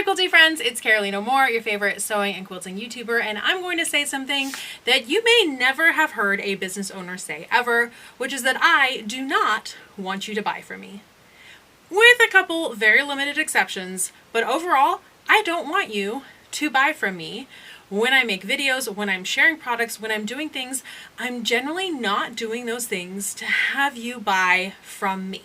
Hi quilty friends, it's Caroline O'Moore, your favorite sewing and quilting YouTuber, and I'm going to say something that you may never have heard a business owner say ever, which is that I do not want you to buy from me. With a couple very limited exceptions, but overall, I don't want you to buy from me. When I make videos, when I'm sharing products, when I'm doing things, I'm generally not doing those things to have you buy from me.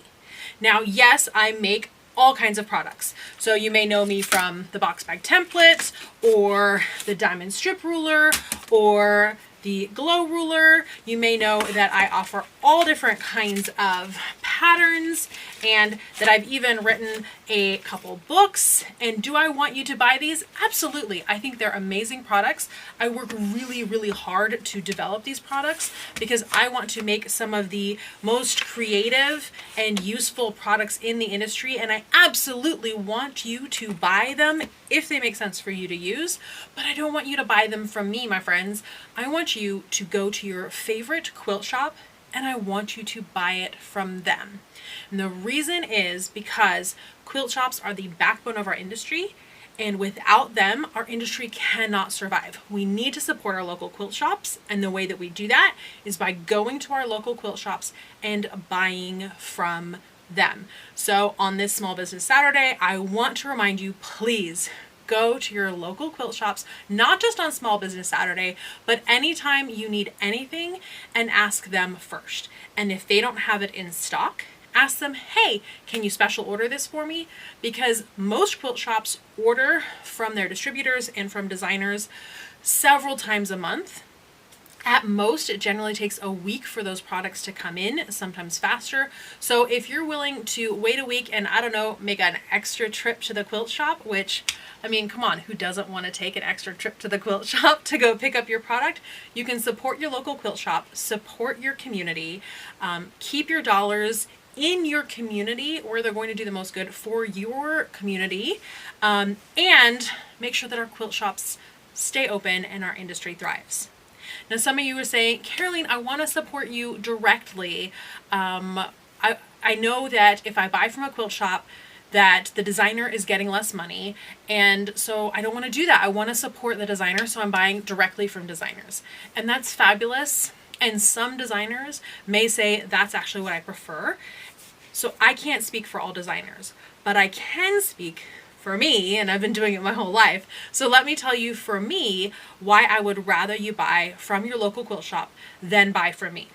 Now, yes, I make all kinds of products. So you may know me from the box bag template or the diamond strip ruler or the glow ruler. You may know that I offer all different kinds of patterns and that I've even written a couple books. And do I want you to buy these? Absolutely. I think they're amazing products. I work really, really hard to develop these products because I want to make some of the most creative and useful products in the industry. And I absolutely want you to buy them if they make sense for you to use, but I don't want you to buy them from me, my friends. I want you to go to your favorite quilt shop and I want you to buy it from them. And the reason is because quilt shops are the backbone of our industry, and without them, our industry cannot survive. We need to support our local quilt shops, and the way that we do that is by going to our local quilt shops and buying from them. So on this Small Business Saturday, I want to remind you, please go to your local quilt shops, not just on Small Business Saturday, but anytime you need anything, and ask them first. And if they don't have it in stock, ask them, hey, can you special order this for me? Because most quilt shops order from their distributors and from designers several times a month. At most, it generally takes a week for those products to come in, sometimes faster. So if you're willing to wait a week and, I don't know, make an extra trip to the quilt shop, which, I mean, come on, who doesn't want to take an extra trip to the quilt shop to go pick up your product? You can support your local quilt shop, support your community, keep your dollars in your community where they're going to do the most good for your community, and make sure that our quilt shops stay open and our industry thrives. Now, some of you are saying, Caroline, I want to support you directly. I know that if I buy from a quilt shop, that the designer is getting less money, and so I don't want to do that. I want to support the designer, so I'm buying directly from designers. And that's fabulous. And some designers may say that's actually what I prefer. So I can't speak for all designers, but I can speak for me, and I've been doing it my whole life. So let me tell you, for me, why I would rather you buy from your local quilt shop than buy from me.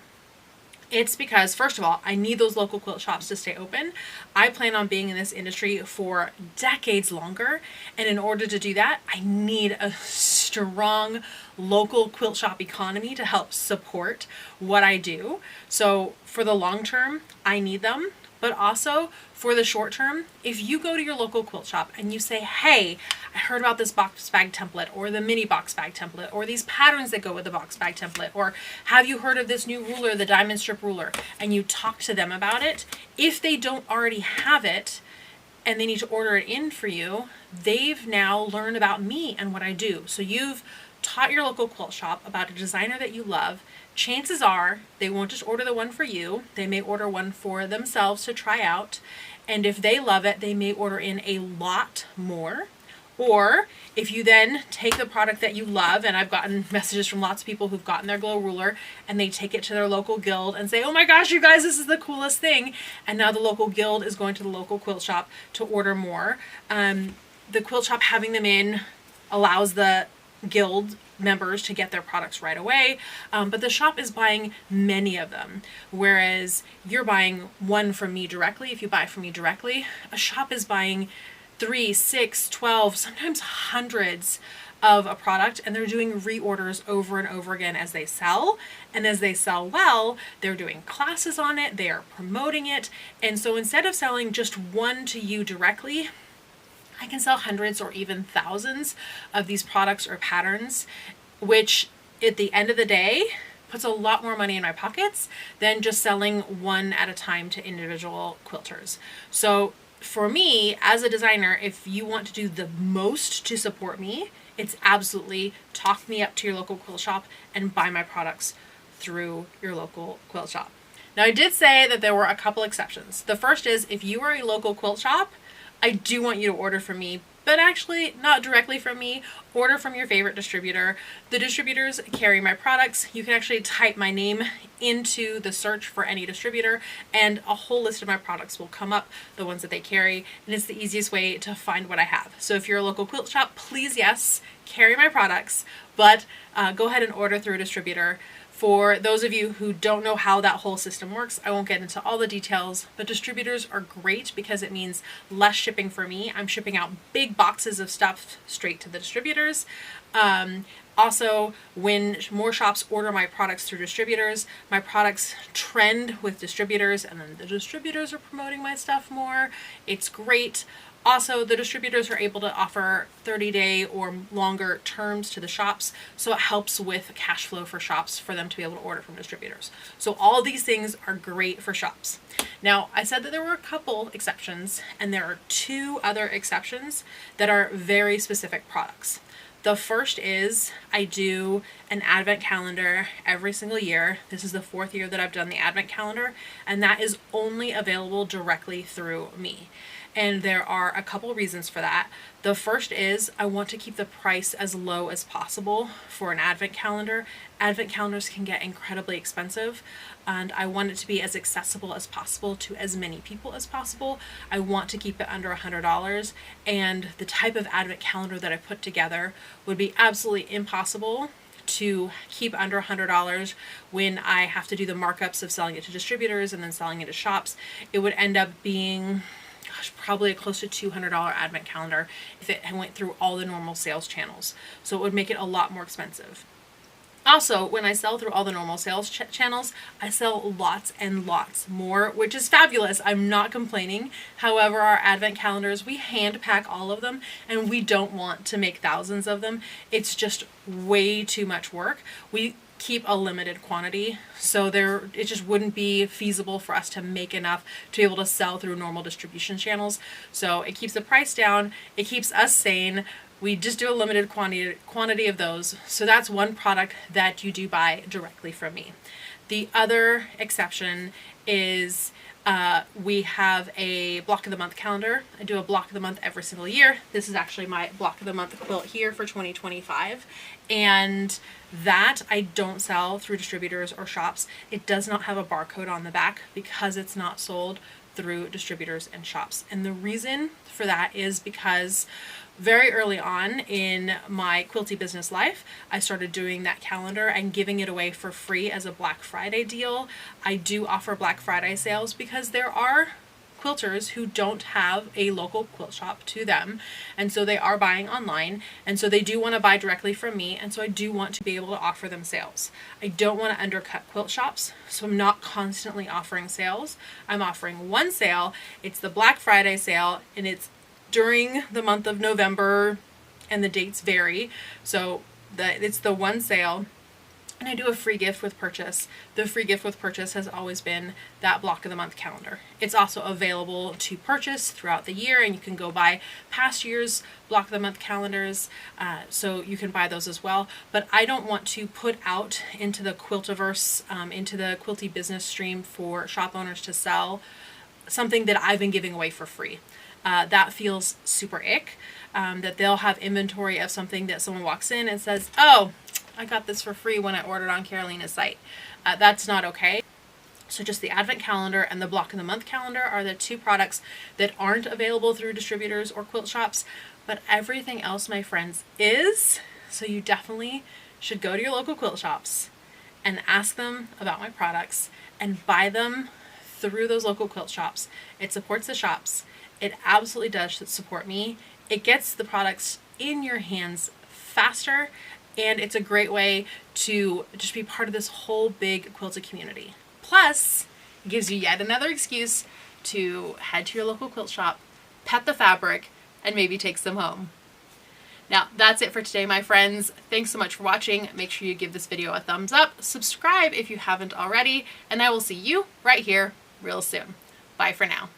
It's because, first of all, I need those local quilt shops to stay open. I plan on being in this industry for decades longer, and in order to do that, I need a strong local quilt shop economy to help support what I do. So for the long term, I need them. But also for the short term, if you go to your local quilt shop and you say, hey, I heard about this box bag template or the mini box bag template or these patterns that go with the box bag template, or have you heard of this new ruler, the diamond strip ruler, and you talk to them about it, if they don't already have it and they need to order it in for you, they've now learned about me and what I do. So you've taught your local quilt shop about a designer that you love. Chances are they won't just order the one for you. They may order one for themselves to try out. And if they love it, they may order in a lot more. Or if you then take the product that you love, and I've gotten messages from lots of people who've gotten their glow ruler and they take it to their local guild and say, oh my gosh, you guys, this is the coolest thing. And now the local guild is going to the local quilt shop to order more. The quilt shop having them in allows the guild members to get their products right away, but the shop is buying many of them, whereas you're buying one from me directly. If you buy from me directly, a shop is buying 3, 6, 12, sometimes hundreds of a product, and they're doing reorders over and over again as they sell. And as they sell well, they're doing classes on it, they are promoting it, and so instead of selling just one to you directly, I can sell hundreds or even thousands of these products or patterns, which at the end of the day puts a lot more money in my pockets than just selling one at a time to individual quilters. So for me, as a designer, if you want to do the most to support me, it's absolutely talk me up to your local quilt shop and buy my products through your local quilt shop. Now, I did say that there were a couple exceptions. The first is if you are a local quilt shop, I do want you to order from me but actually not directly from me, order from your favorite distributor. The distributors carry my products. You can actually type my name into the search for any distributor and a whole list of my products will come up, the ones that they carry, and it's the easiest way to find what I have. So if you're a local quilt shop, please, yes, carry my products, but go ahead and order through a distributor. For those of you who don't know how that whole system works, I won't get into all the details, but distributors are great because it means less shipping for me. I'm shipping out big boxes of stuff straight to the distributors. Also, when more shops order my products through distributors, my products trend with distributors, and then the distributors are promoting my stuff more. It's great. Also, the distributors are able to offer 30-day or longer terms to the shops, so it helps with cash flow for shops for them to be able to order from distributors. So all these things are great for shops. Now, I said that there were a couple exceptions, and there are 2 other exceptions that are very specific products. The first is I do an advent calendar every single year. This is the 4th year that I've done the advent calendar, and that is only available directly through me. And there are a couple reasons for that. The first is I want to keep the price as low as possible for an advent calendar. Advent calendars can get incredibly expensive, and I want it to be as accessible as possible to as many people as possible. I want to keep it under $100, and the type of advent calendar that I put together would be absolutely impossible to keep under $100 when I have to do the markups of selling it to distributors and then selling it to shops. It would end up being probably a close to $200 advent calendar if it went through all the normal sales channels. So it would make it a lot more expensive. Also, when I sell through all the normal sales channels, I sell lots and lots more, which is fabulous. I'm not complaining. However, our advent calendars, we hand pack all of them, and we don't want to make thousands of them. It's just way too much work. We keep a limited quantity, so it just wouldn't be feasible for us to make enough to be able to sell through normal distribution channels. So it keeps the price down, it keeps us sane. We just do a limited quantity of those. So that's one product that you do buy directly from me. The other exception is we have a block of the month calendar. I do a block of the month every single year. This is actually my block of the month quilt here for 2025. And that I don't sell through distributors or shops. It does not have a barcode on the back because it's not sold through distributors and shops. And the reason for that is because very early on in my quilty business life, I started doing that calendar and giving it away for free as a Black Friday deal. I do offer Black Friday sales because there are quilters who don't have a local quilt shop to them, and so they are buying online, and so they do want to buy directly from me, and so I do want to be able to offer them sales. I don't want to undercut quilt shops, so I'm not constantly offering sales. I'm offering one sale. It's the Black Friday sale, and it's during the month of November, and the dates vary, so it's the one sale. And I do a free gift with purchase. The free gift with purchase has always been that block of the month calendar. It's also available to purchase throughout the year, and you can go buy past year's block of the month calendars, so you can buy those as well. But I don't want to put out into the quiltiverse, into the quilty business stream for shop owners to sell something that I've been giving away for free. That feels super ick, that they'll have inventory of something that someone walks in and says, oh, I got this for free when I ordered on Carolina's site. That's not okay. So just the advent calendar and the block of the month calendar are the 2 products that aren't available through distributors or quilt shops, but everything else, my friends, is. So you definitely should go to your local quilt shops and ask them about my products and buy them through those local quilt shops. It supports the shops. It absolutely does support me. It gets the products in your hands faster, and it's a great way to just be part of this whole big quilted community. Plus, it gives you yet another excuse to head to your local quilt shop, pet the fabric, and maybe take some home. Now, that's it for today, my friends. Thanks so much for watching. Make sure you give this video a thumbs up, subscribe if you haven't already, and I will see you right here real soon. Bye for now.